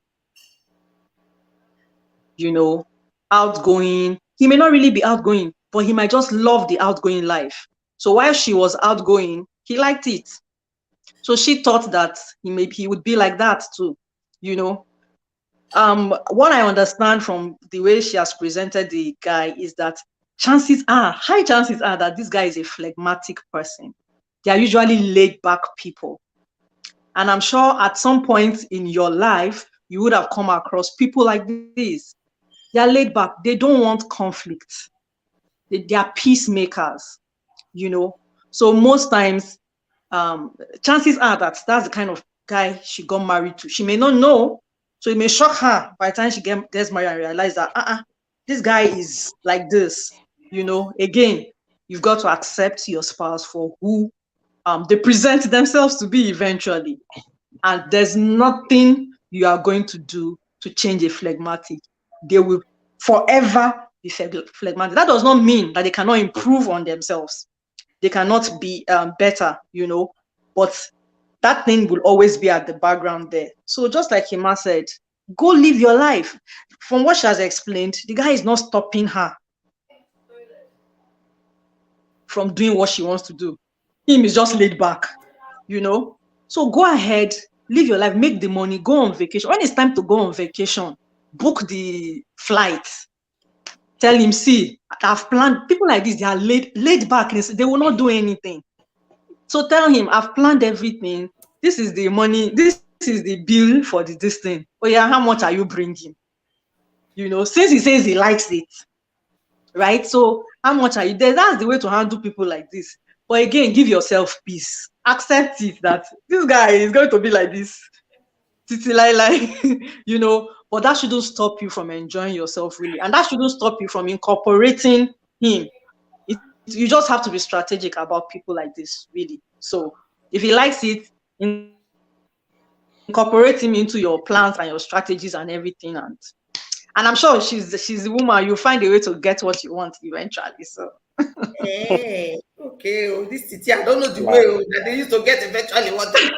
you know, outgoing. He may not really be outgoing, but he might just love the outgoing life. So while she was outgoing, he liked it. So she thought that he would be like that too, you know. What I understand from the way she has presented the guy is that high chances are that this guy is a phlegmatic person. They are usually laid back people. And I'm sure at some point in your life, you would have come across people like this. They are laid back. They don't want conflict. They are peacemakers. you know. So most times, chances are that that's the kind of guy she got married to. She may not know, so it may shock her by the time she gets married and realize that this guy is like this, you know. Again, you've got to accept your spouse for who they present themselves to be eventually, and there's nothing you are going to do to change a phlegmatic. They will forever be phlegmatic. That does not mean that they cannot improve on themselves. They cannot be better, you know, but that thing will always be at the background there. So just like Hima said, go live your life. From what she has explained, the guy is not stopping her from doing what she wants to do. Him is just laid back, you know. So go ahead, live your life, make the money, go on vacation. When it's time to go on vacation, book the flight. Tell him, see, I've planned. People like this, they are laid back. They will not do anything. So tell him, I've planned everything. This is the money. This is the bill for this thing. Oh yeah, how much are you bringing? You know, since he says he likes it, right? So how much are you there? That's the way to handle people like this. But again, give yourself peace. Accept it that this guy is going to be like this. Titi like, you know, but that shouldn't stop you from enjoying yourself really. And that shouldn't stop you from incorporating him. You just have to be strategic about people like this, really. So if he likes it, incorporate him into your plans and your strategies and everything. And I'm sure she's the woman. You'll find a way to get what you want eventually. So hey, okay. Oh, this Titi, I don't know the way that they used to get eventually what they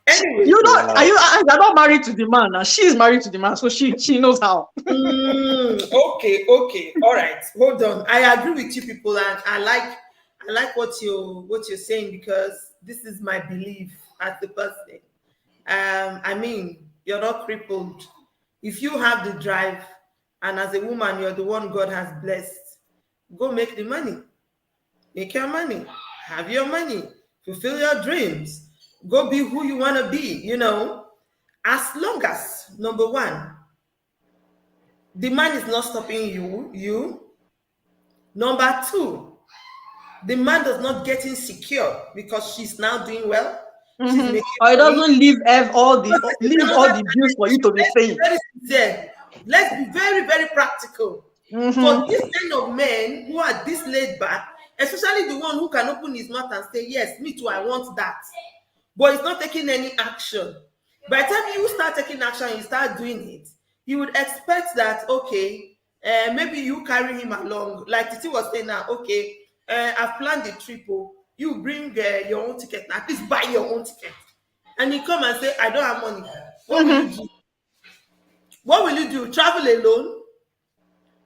anyway. You know, you're not married to the man, and she's married to the man, so she knows how. Okay, all right. Hold on. I agree with you people, and I like what you're saying, because this is my belief as the person. I mean, you're not crippled. If you have the drive, and as a woman, you're the one God has blessed, go make the money. Make your money. Have your money. Fulfill your dreams. Go be who you want to be, you know. As long as, number one, the man is not stopping you. Number two, the man does not get insecure because she's now doing well. Or it doesn't leave all the bills for you to be paying. Let's be very, very practical. For this kind of men who are this laid back, especially the one who can open his mouth and say, yes, me too, I want that. But he's not taking any action. By the time you start taking action, you start doing it, you would expect that, okay, maybe you carry him along. Like Titi was saying now, okay, I've planned the trip. You bring your own ticket. At least buy your own ticket. And you come and say, I don't have money. What will you do? What will you do? Travel alone?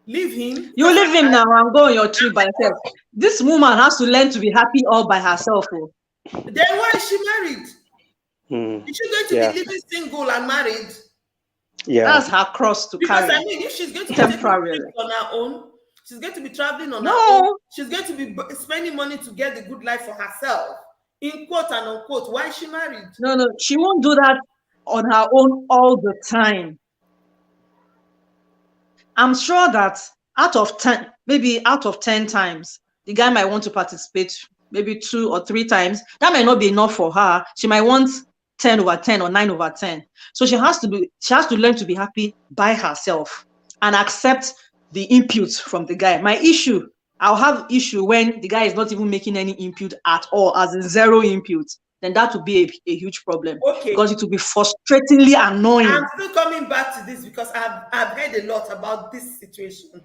Leave him? You leave him now and go on your trip by yourself. This woman has to learn to be happy all by herself. Then why is she married? Is she going to be living single and married? Yeah, that's her cross to carry. Because I mean, if she's going to be taking trips on her own, she's going to be traveling on her own. She's going to be spending money to get the good life for herself. In quote and unquote, why is she married? No, she won't do that on her own all the time. I'm sure that out of 10 times, the guy might want to participate maybe 2 or 3 times. That might not be enough for her. She might want 10 over 10 or 9 over 10. So she has to learn to be happy by herself and accept the input from the guy. I'll have issue when the guy is not even making any input at all, as in zero input. Then that would be a huge problem. Okay. Because it will be frustratingly annoying. I'm still coming back to this because I've heard a lot about this situation.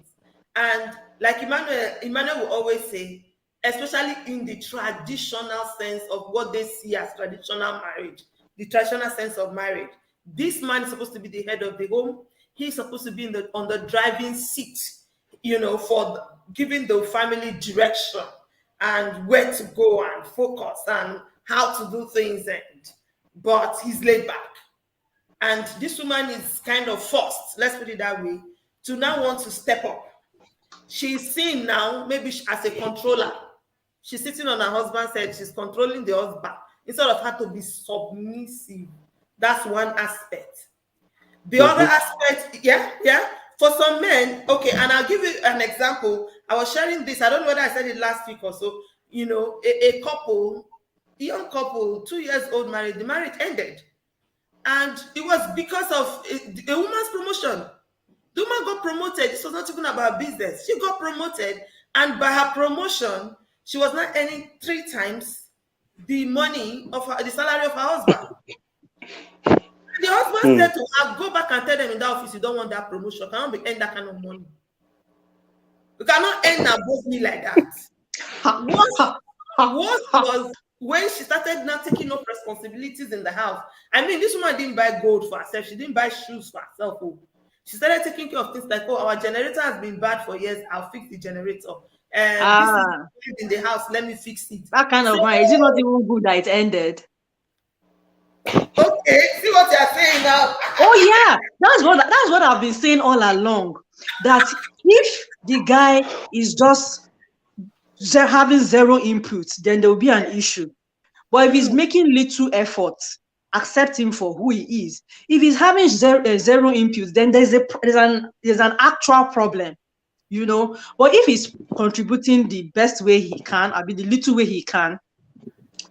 And like Emmanuel will always say, especially in the traditional sense of what they see as traditional marriage, the traditional sense of marriage, this man is supposed to be the head of the home. He's supposed to be on the driving seat, you know, for giving the family direction and where to go and focus and how to do things. But he's laid back. And this woman is kind of forced, let's put it that way, to now want to step up. She's seen now, maybe as a controller. She's sitting on her husband's head. She's controlling the husband instead of her to be submissive. That's one aspect. The other aspect, for some men, okay, and I'll give you an example. I was sharing this. I don't know whether I said it last week or so. a couple, young couple, 2 years old married, the marriage ended. And it was because of a woman's promotion. The woman got promoted. This was not even about business. She got promoted, and by her promotion, she was not earning 3 times the money of the salary of her husband. The husband said to her, "Go back and tell them in that office you don't want that promotion. You cannot earn that kind of money. You cannot earn above me like that." What was when she started not taking up responsibilities in the house. I mean, this woman didn't buy gold for herself. She didn't buy shoes for herself. Oh. She started taking care of things like, oh, our generator has been bad for years. I'll fix the generator. And this is in the house. Let me fix it. That kind of marriage is not even good that it ended. Okay, see what you're saying now. Oh yeah, that's what I've been saying all along. That if the guy is just having zero input, then there will be an issue. But if he's making little effort, accept him for who he is. If he's having zero input, then there's an actual problem, But if he's contributing the best way he can, the little way he can,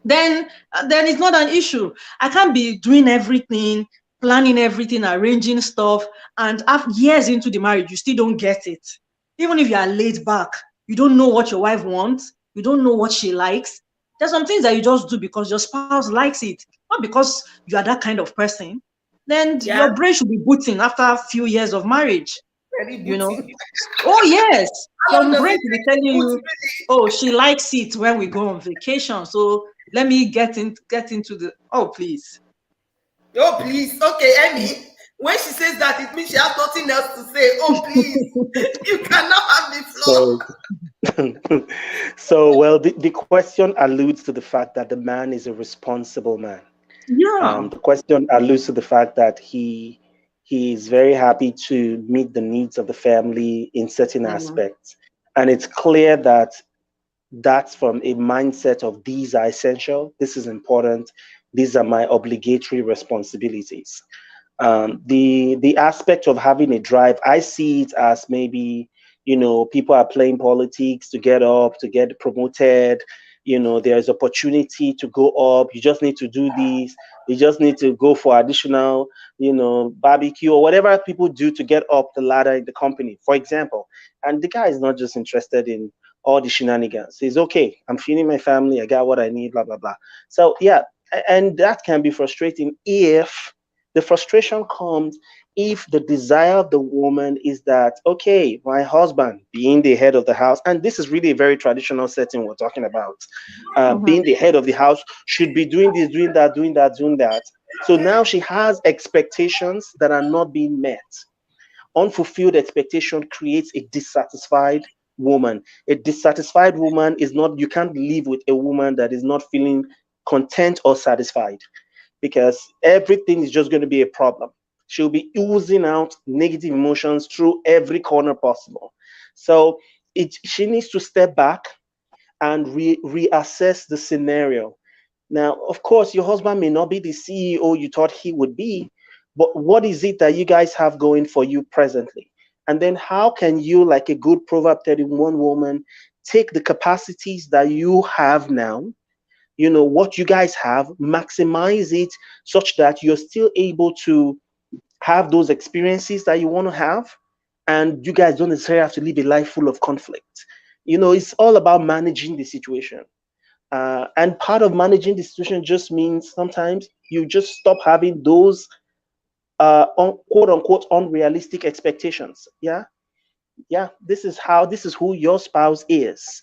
then it's not an issue. I can't be doing everything, planning everything, arranging stuff, and after years into the marriage, you still don't get it. Even if you are laid back, you don't know what your wife wants, you don't know what she likes. There's some things that you just do because your spouse likes it, not because you are that kind of person. Then your brain should be booting after a few years of marriage. Oh yes, your brain will be telling you, oh, she likes it when we go on vacation, so let me get into the please. Oh please, okay, Emmy. When she says that, it means she has nothing else to say. Oh please, you cannot have the floor. So well, the question alludes to the fact that the man is a responsible man. Yeah. The question alludes to the fact that he is very happy to meet the needs of the family in certain aspects. And it's clear that that's from a mindset of these are essential, this is important, these are my obligatory responsibilities. The aspect of having a drive, I see it as maybe, people are playing politics to get up, to get promoted. There's opportunity to go up. You just need to do this. You just need to go for additional, barbecue or whatever people do to get up the ladder in the company, for example. And the guy is not just interested in all the shenanigans. He's okay. I'm feeding my family. I got what I need, blah, blah, blah. So yeah, and that can be frustrating if the frustration comes if the desire of the woman is that, okay, my husband being the head of the house, and this is really a very traditional setting we're talking about, being the head of the house, should be doing this, doing that, doing that, doing that. So now she has expectations that are not being met. Unfulfilled expectation creates a dissatisfied woman. A dissatisfied woman is not, you can't live with a woman that is not feeling content or satisfied, because everything is just going to be a problem. She'll be oozing out negative emotions through every corner possible. So she needs to step back and reassess the scenario. Now, of course, your husband may not be the CEO you thought he would be, but what is it that you guys have going for you presently? And then how can you, like a good Proverb 31 woman, take the capacities that you have now, what you guys have, maximize it such that you're still able to have those experiences that you want to have, and you guys don't necessarily have to live a life full of conflict. It's all about managing the situation. And part of managing the situation just means sometimes you just stop having those quote unquote unrealistic expectations. Yeah. This is who your spouse is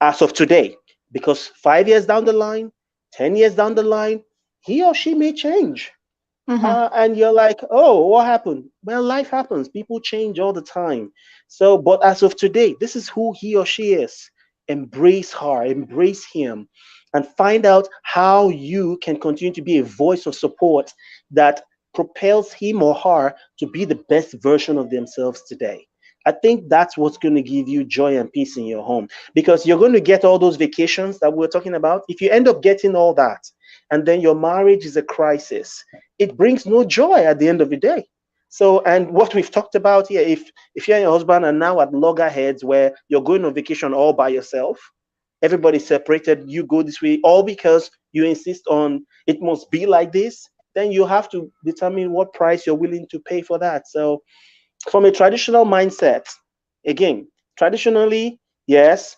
as of today, because 5 years down the line, 10 years down the line, he or she may change. And you're like, oh, what happened? Well, life happens. People change all the time. So, but as of today, this is who he or she is. Embrace her, embrace him, and find out how you can continue to be a voice of support that propels him or her to be the best version of themselves today. I think that's what's going to give you joy and peace in your home, because you're going to get all those vacations that we're talking about. If you end up getting all that, and then your marriage is a crisis, it brings no joy at the end of the day. So, and what we've talked about here, if you and your husband are now at loggerheads where you're going on vacation all by yourself, everybody separated, you go this way, all because you insist on it must be like this, then you have to determine what price you're willing to pay for that. So from a traditional mindset, again, traditionally, yes,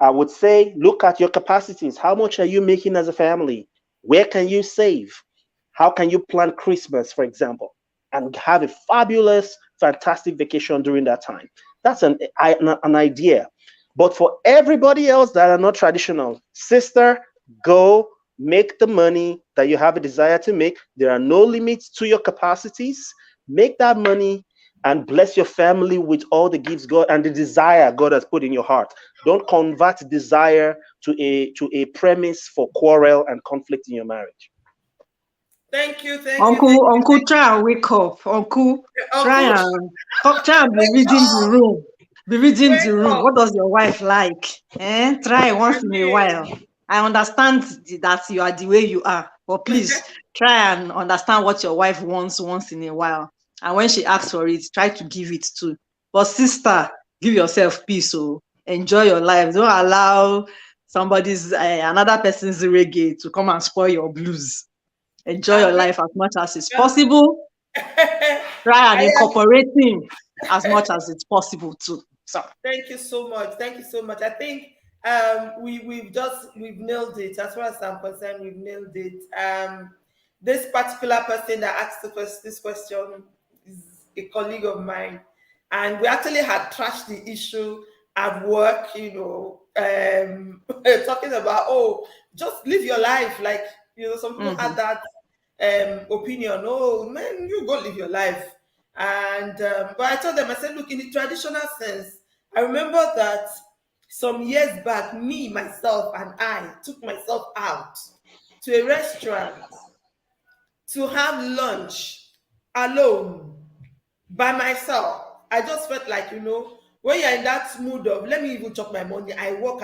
I would say look at your capacities. How much are you making as a family? Where can you save? How can you plan Christmas, for example, and have a fabulous, fantastic vacation during that time? That's an idea. But for everybody else that are not traditional, sister, go make the money that you have a desire to make. There are no limits to your capacities. Make that money and bless your family with all the gifts God and the desire God has put in your heart. Don't convert desire to a premise for quarrel and conflict in your marriage. Thank you, Uncle, try and wake up. Uncle, try and be reading the room. Be reading the room. What does your wife like? Try once in a while. I understand that you are the way you are, but please try and understand what your wife wants once in a while. And when she asks for it, try to give it too. But sister, give yourself peace. So enjoy your life. Don't allow somebody's another person's reggae to come and spoil your blues. Enjoy your life as much as it's possible. Try and incorporate him as much as it's possible too. So thank you so much. Thank you so much. I think we've nailed it. As far as I'm concerned, we've nailed it. This particular person that asked this question is a colleague of mine, and we actually had trashed the issue at work. Talking about just live your life. Like some people had that opinion. Oh man, you go live your life. And but I told them, I said, look, in the traditional sense, I remember that some years back, me, myself, and I took myself out to a restaurant to have lunch alone by myself. I just felt like, when you're in that mood of, let me even chop my money, I work,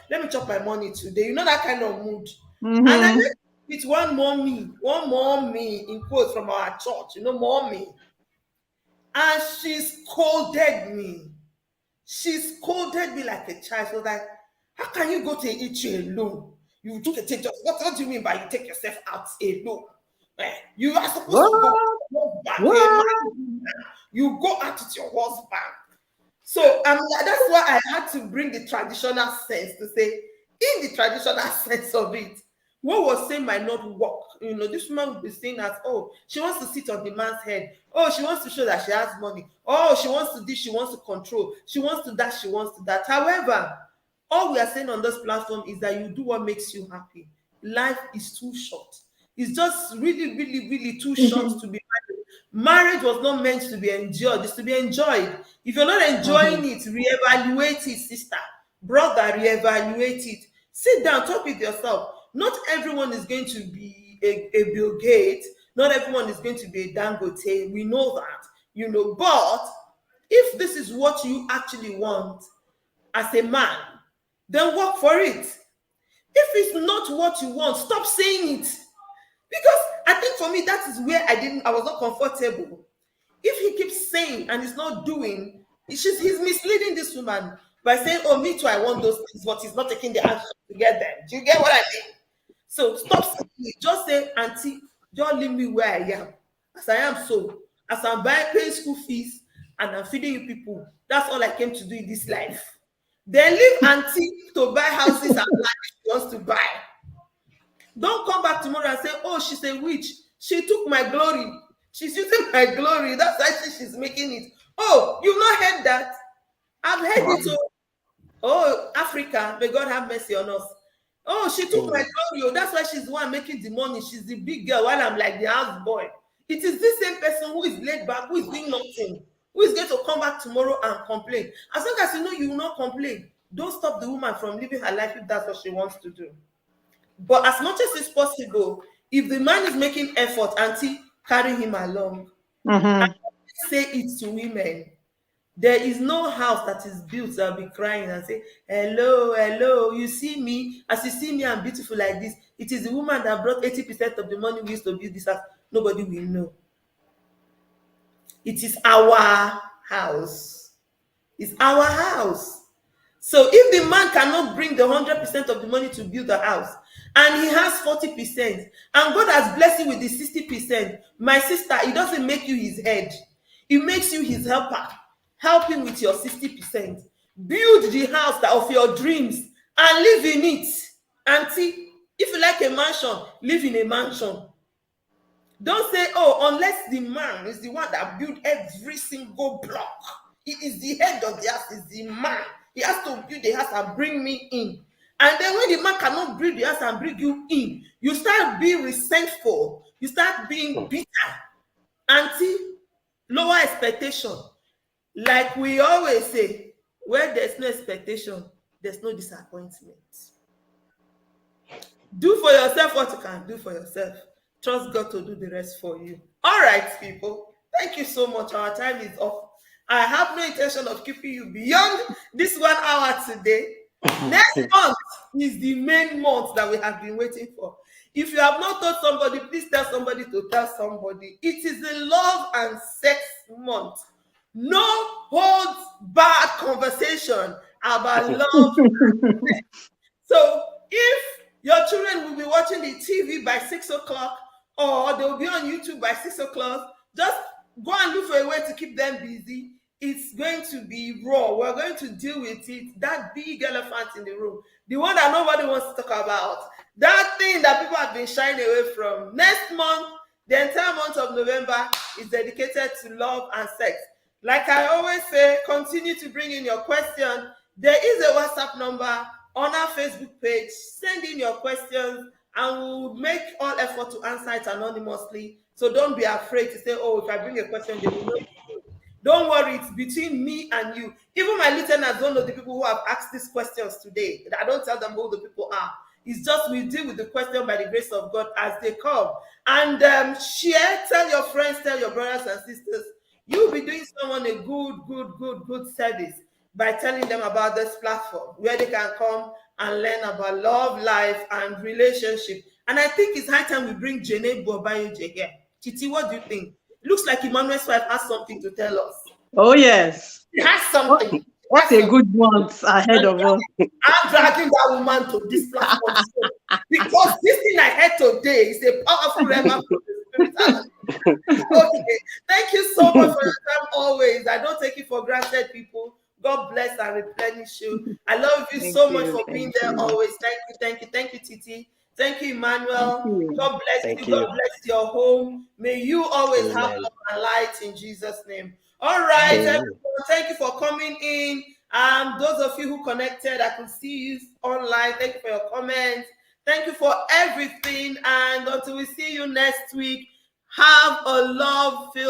let me chop my money today, that kind of mood. And I met with one mommy, in quotes, from our church, mommy. And she scolded me. She scolded me like a child. She was like, how can you go to eat alone? You took a take. What do you mean by you take yourself out alone? You are supposed to go back. You go out with your husband. So that's why I had to bring the traditional sense to say, in the traditional sense of it, what was saying might not work. This woman would be saying that, she wants to sit on the man's head. She wants to show that she has money. She wants to this, she wants to control. She wants to that, she wants to that. However, all we are saying on this platform is that you do what makes you happy. Life is too short. It's just really, really, really too short to be married. Marriage was not meant to be enjoyed. It's to be enjoyed. If you're not enjoying it, reevaluate it, sister. Brother, reevaluate it. Sit down, talk with yourself. Not everyone is going to be a Bill Gates. Not everyone is going to be a Dangote. We know that, but if this is what you actually want as a man, then work for it. If it's not what you want, stop saying it. Because I think for me, that is where I was not comfortable. If he keeps saying and he's not doing, he's misleading this woman by saying, me too, I want those things, but he's not taking the action to get them. Do you get what I mean? So stop saying it. Just say, auntie, just leave me where I am. As I am so. As I'm paying school fees and I'm feeding you people. That's all I came to do in this life. Then leave auntie to buy houses and land she wants to buy. Don't come back tomorrow and say, she's a witch. She took my glory. She's using my glory. That's why she's making it. You've not heard that? I've heard it. Africa, may God have mercy on us. She took my glory. That's why she's the one making the money. She's the big girl while I'm like the house boy. It is this same person who is laid back, who is doing nothing, who is going to come back tomorrow and complain. As long as you will not complain, don't stop the woman from living her life if that's what she wants to do. But as much as it's possible, if the man is making effort, auntie, carry him along. And say it to women. There is no house that is built that will be crying and say, hello, you see me? As you see me, I'm beautiful like this. It is the woman that brought 80% of the money we used to build this house. Nobody will know. It is our house. It's our house. So if the man cannot bring the 100% of the money to build the house, and he has 40%, and God has blessed you with the 60%, my sister, it doesn't make you his head. It makes you his helper. Help him with your 60%. Build the house of your dreams and live in it. Auntie, if you like a mansion, live in a mansion. Don't say, oh, unless the man is the one that built every single block. He is the head of the house, is the man. He has to build the house and bring me in. And then when the man cannot build the house and bring you in, you start being resentful. You start being bitter. Auntie, lower expectation. Like we always say, where there's no expectation, there's no disappointment. Do for yourself what you can do for yourself. Trust God to do the rest for you. All right, people. Thank you so much. Our time is up. I have no intention of keeping you beyond this 1 hour today. Next month is the main month that we have been waiting for. If you have not told somebody, please tell somebody to tell somebody. It is the Love and Sex Month. No holds barred conversation about love. So if your children will be watching the TV by 6 o'clock, or they will be on YouTube by 6 o'clock, just go and look for a way to keep them busy. It's going to be raw. We're going to deal with it. That big elephant in the room, the one that nobody wants to talk about, that thing that people have been shying away from. Next month, the entire month of November is dedicated to love and sex. Like I always say, continue to bring in your question. There is a WhatsApp number on our Facebook page. Send in your questions and we'll make all effort to answer it anonymously. So don't be afraid to say, oh, if I bring a question, they will know. Don't worry, it's between me and you. Even my listeners don't know the people who have asked these questions today. I don't tell them who the people are. It's just we deal with the question by the grace of God as they come. And share, tell your friends, tell your brothers and sisters. You'll be doing someone a good service by telling them about this platform where they can come and learn about love, life, and relationship. And I think it's high time we bring Jene Bobayoje here. Titi, what do you think? It looks like Emmanuel's wife has something to tell us. Oh, yes. She has something. What a good month ahead of us. I'm dragging that woman to this platform because this thing I heard today is a powerful rhema from the Spirit. Okay. Thank you so much for your time always. I don't take it for granted, people. God bless and replenish you. I love you so much for being there always. Thank you, Titi. Thank you, Emmanuel. God bless you. God bless your home. May you always have love and light in Jesus' name. All right, everyone. Thank you for coming in. Those of you who connected, I could see you online. Thank you for your comments. Thank you for everything. And until we see you next week, have a love-filled